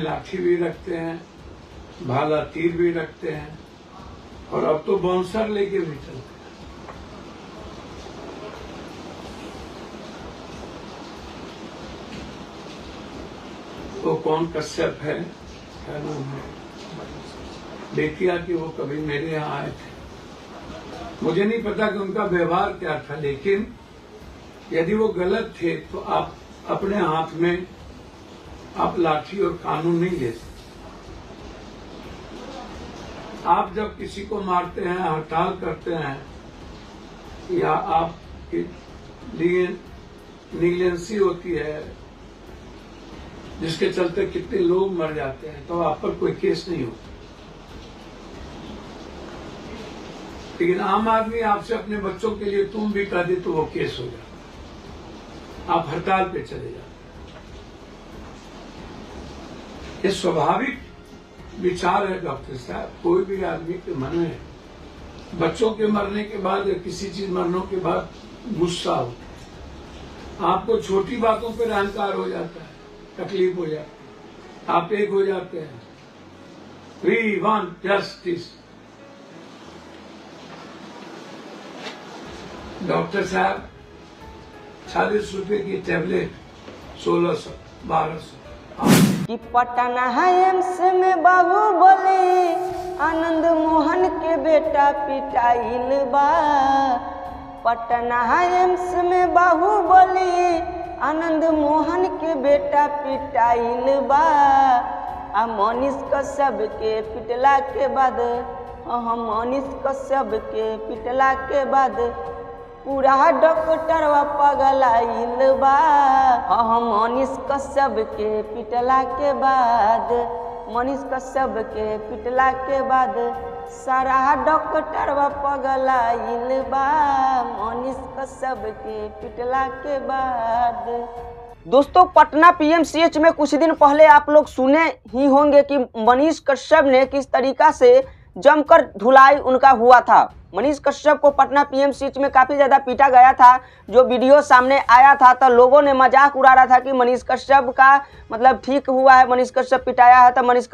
लाठी भी रखते हैं, भाला तीर भी रखते हैं, और अब तो बाउंसर लेके भी चलते हैं। वो कौन कश्यप है, क्या नाम है, बेटिया की, वो कभी मेरे यहाँ आए थे। मुझे नहीं पता कि उनका व्यवहार क्या था, लेकिन यदि वो गलत थे तो आप अपने हाथ में आप लाठी और कानून नहीं ले सकते। आप जब किसी को मारते हैं, हड़ताल करते हैं, या आपकी नीलेंसी होती है जिसके चलते कितने लोग मर जाते हैं, तो आप पर कोई केस नहीं होता। लेकिन आम आदमी आपसे अपने बच्चों के लिए तुम भी कह दे तो वो केस हो जाता, आप हड़ताल पे चले जाते। ये स्वाभाविक विचार है डॉक्टर साहब, कोई भी आदमी के मन में बच्चों के मरने के बाद या किसी चीज मरने के बाद गुस्सा होता है। आपको छोटी बातों पर अहंकार हो जाता है, तकलीफ हो जाती है, आप एक हो जाते हैं। We want justice. डॉक्टर साहब 40 रुपए की टैबलेट 1600 1200। कि पटना एम्स में बाहुबली आनंद मोहन के बेटा पिटाइल बा। पटना एम्स में बाहुबली आनंद मोहन के बेटा पिटाइल बा। आ मनीष कश्यप के पिटला के बाद, मनीष कश्यप के पिटला के बाद पूरा डॉक्टरवा पगलाइल बा। मनीष कश्यप के पिटला के बाद, मनीष कश्यप के पिटला के बाद सारा डॉक्टरवा पगलाइल बा। मनीष कश्यप के पिटला के बाद। दोस्तों, पटना पीएमसीएच में कुछ दिन पहले आप लोग सुने ही होंगे कि मनीष कश्यप ने किस तरीका से जमकर धुलाई उनका हुआ था। मनीष कश्यप को पटना पीएमसीएच में काफ़ी ज़्यादा पीटा गया था। जो वीडियो सामने आया था तो लोगों ने मजाक उड़ा रहा था कि मनीष कश्यप का मतलब ठीक हुआ है, मनीष कश्यप पिटाया है तो मनीष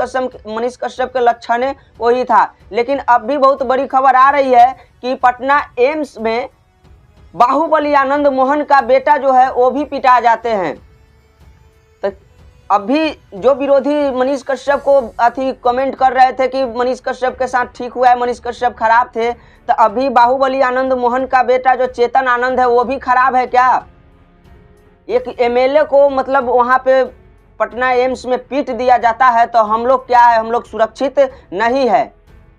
कश्यप के लक्षण वही था। लेकिन अब भी बहुत बड़ी खबर आ रही है कि पटना एम्स में बाहुबली आनंद मोहन का बेटा जो है वो भी पिटा जाते हैं। तो अभी जो विरोधी मनीष कश्यप को कमेंट कर रहे थे कि मनीष कश्यप के साथ ठीक हुआ है, मनीष कश्यप खराब थे, तो अभी बाहुबली आनंद मोहन का बेटा जो चेतन आनंद है वो भी खराब है क्या? एक एमएलए को मतलब वहाँ पे पटना एम्स में पीट दिया जाता है तो हम लोग क्या है, हम लोग सुरक्षित नहीं है।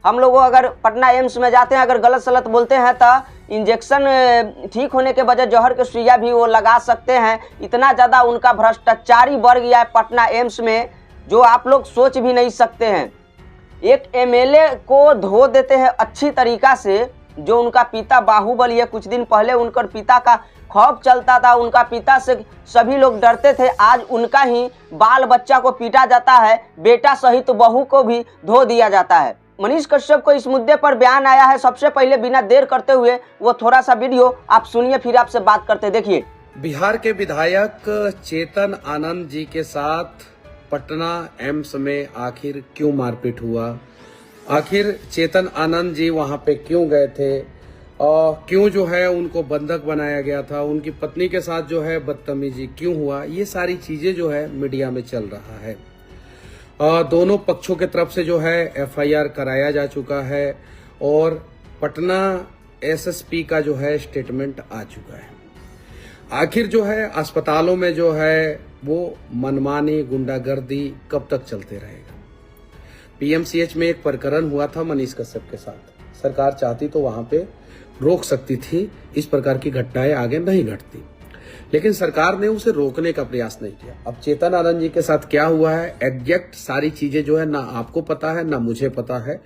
हम लोग अगर पटना एम्स में जाते हैं, अगर गलत सलत बोलते हैं तो इंजेक्शन ठीक होने के बजाय जहर के सुइया भी वो लगा सकते हैं। इतना ज़्यादा उनका भ्रष्टाचारी बढ़ गया है पटना एम्स में, जो आप लोग सोच भी नहीं सकते हैं। एक एमएलए को धो देते हैं अच्छी तरीक़ा से, जो उनका पिता बाहुबली है। कुछ दिन पहले उनकर पिता का खौफ चलता था, उनका पिता से सभी लोग डरते थे। आज उनका ही बाल बच्चा को पीटा जाता है, बेटा सहित बहू को भी धो दिया जाता है। मनीष कश्यप को इस मुद्दे पर बयान आया है। सबसे पहले बिना देर करते हुए वो थोड़ा सा वीडियो आप सुनिए, फिर आपसे बात करते। देखिए, बिहार के विधायक चेतन आनंद जी के साथ पटना एम्स में आखिर क्यों मारपीट हुआ, आखिर चेतन आनंद जी वहां पे क्यों गए थे और क्यों जो है उनको बंधक बनाया गया था, उनकी पत्नी के साथ जो है बदतमीजी क्यों हुआ, ये सारी चीजें जो है मीडिया में चल रहा है। दोनों पक्षों के तरफ से जो है एफआईआर कराया जा चुका है और पटना एसएसपी का जो है स्टेटमेंट आ चुका है। आखिर जो है अस्पतालों में जो है वो मनमानी गुंडागर्दी कब तक चलते रहेगा। पीएमसीएच में एक प्रकरण हुआ था मनीष कश्यप के साथ, सरकार चाहती तो वहां पे रोक सकती थी, इस प्रकार की घटनाएं आगे नहीं घटती, लेकिन सरकार ने उसे रोकने का प्रयास नहीं किया। अब चेतन आनंद जी के साथ क्या हुआ है, एग्जैक्ट सारी चीजें जो है ना आपको पता है ना मुझे पता है।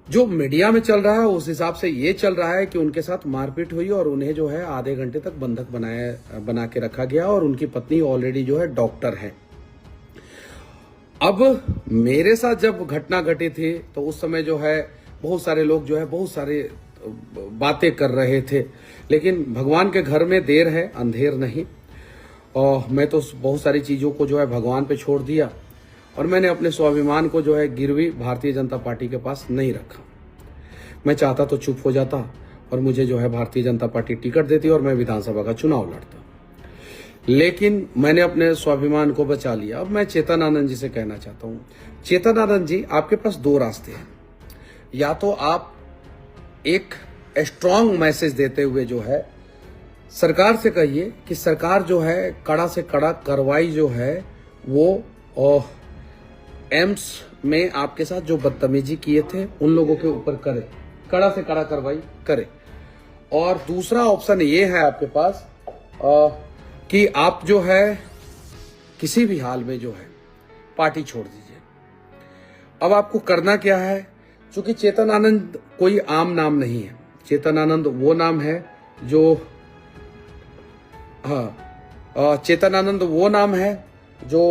जो मीडिया में चल रहा है उस हिसाब से ये चल रहा है कि उनके साथ मारपीट हुई और उन्हें जो है आधे घंटे तक बंधक बना के रखा गया और उनकी पत्नी ऑलरेडी जो है डॉक्टर है। अब मेरे साथ जब घटना घटी थी तो उस समय जो है बहुत सारे लोग जो है बहुत सारे बातें कर रहे थे, लेकिन भगवान के घर में देर है अंधेर नहीं। और मैं तो बहुत सारी चीज़ों को जो है भगवान पे छोड़ दिया और मैंने अपने स्वाभिमान को जो है गिरवी भारतीय जनता पार्टी के पास नहीं रखा। मैं चाहता तो चुप हो जाता और मुझे जो है भारतीय जनता पार्टी टिकट देती और मैं विधानसभा का चुनाव लड़ता, लेकिन मैंने अपने स्वाभिमान को बचा लिया। अब मैं चेतन आनंद जी से कहना चाहता हूं, चेतन आनंद जी, आपके पास दो रास्ते हैं। या तो आप एक स्ट्रांग मैसेज देते हुए जो है सरकार से कहिए कि सरकार जो है कड़ा से कड़ा कार्रवाई जो है वो एम्स में आपके साथ जो बदतमीजी किए थे उन लोगों के ऊपर करे, कड़ा से कड़ा कार्रवाई करे। और दूसरा ऑप्शन ये है आपके पास कि आप जो है किसी भी हाल में जो है पार्टी छोड़ दीजिए। अब आपको करना क्या है, क्योंकि चेतन आनंद कोई आम नाम नहीं है। चेतन आनंद वो नाम है जो चेतन आनंद वो नाम है जो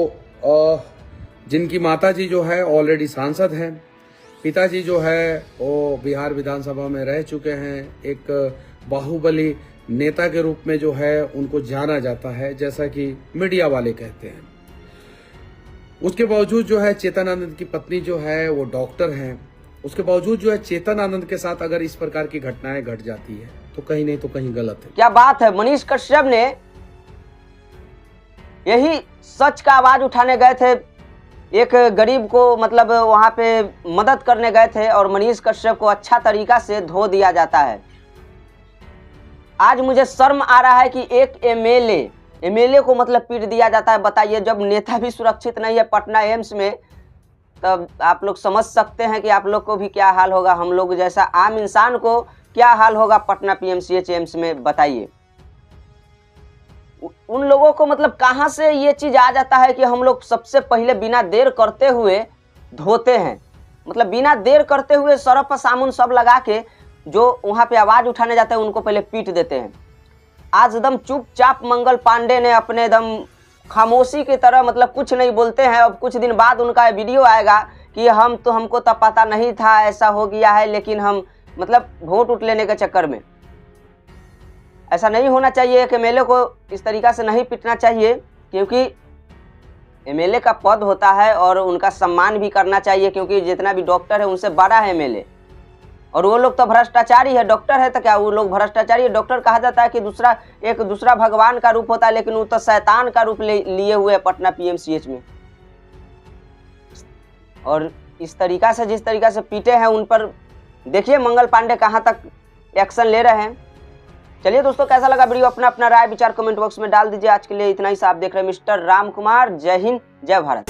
जिनकी माताजी जो है ऑलरेडी सांसद हैं, पिताजी जो है वो बिहार विधानसभा में रह चुके हैं, एक बाहुबली नेता के रूप में जो है उनको जाना जाता है, जैसा कि मीडिया वाले कहते हैं। उसके बावजूद जो है चेतन आनंद की पत्नी जो है वो डॉक्टर हैं। उसके बावजूद जो है चेतन आनंद के साथ अगर इस प्रकार की घटनाएं घट जाती है तो कहीं नहीं तो कहीं गलत है। क्या बात है, मनीष कश्यप ने यही सच का आवाज उठाने गए थे, एक गरीब को मतलब वहां पे मदद करने गए थे और मनीष कश्यप को अच्छा तरीका से धो दिया जाता है। आज मुझे शर्म आ रहा है कि एक एमएलए को मतलब पीट दिया जाता है। बताइए, जब नेता भी सुरक्षित नहीं है पटना एम्स में, तब आप लोग समझ सकते हैं कि आप लोग को भी क्या हाल होगा, हम लोग जैसा आम इंसान को क्या हाल होगा पटना पीएमसीएच एम्स में। बताइए उन लोगों को मतलब कहां से ये चीज आ जाता है कि हम लोग सबसे पहले बिना देर करते हुए धोते हैं, मतलब बिना देर करते हुए सरफ साबुन सब लगा के जो वहां पे आवाज उठाने जाते हैं उनको पहले पीट देते हैं। आज एकदम चुपचाप मंगल पांडे ने अपने एकदम खामोशी की तरह मतलब कुछ नहीं बोलते हैं। अब कुछ दिन बाद उनका वीडियो आएगा कि हमको तो पता नहीं था ऐसा हो गया है, लेकिन हम मतलब वोट उठ लेने के चक्कर में। ऐसा नहीं होना चाहिए, एक एमएलए को इस तरीका से नहीं पीटना चाहिए, क्योंकि एमएलए का पद होता है और उनका सम्मान भी करना चाहिए, क्योंकि जितना भी डॉक्टर है उनसे बड़ा है एमएलए। और वो लोग तो भ्रष्टाचारी है, डॉक्टर है तो क्या वो लोग भ्रष्टाचारी है? डॉक्टर कहा जाता है कि एक दूसरा भगवान का रूप होता है, लेकिन वो तो शैतान का रूप लिए हुए है पटना पीएमसीएच में। और इस तरीका से जिस तरीका से पीटे हैं उन पर देखिए मंगल पांडे कहां तक एक्शन ले रहे हैं। चलिए दोस्तों, कैसा लगा वीडियो अपना राय विचार कमेंट बॉक्स में डाल दीजिए। आज के लिए इतना ही। आप देख रहे हैं मिस्टर राम कुमार। जय हिंद, जय भारत।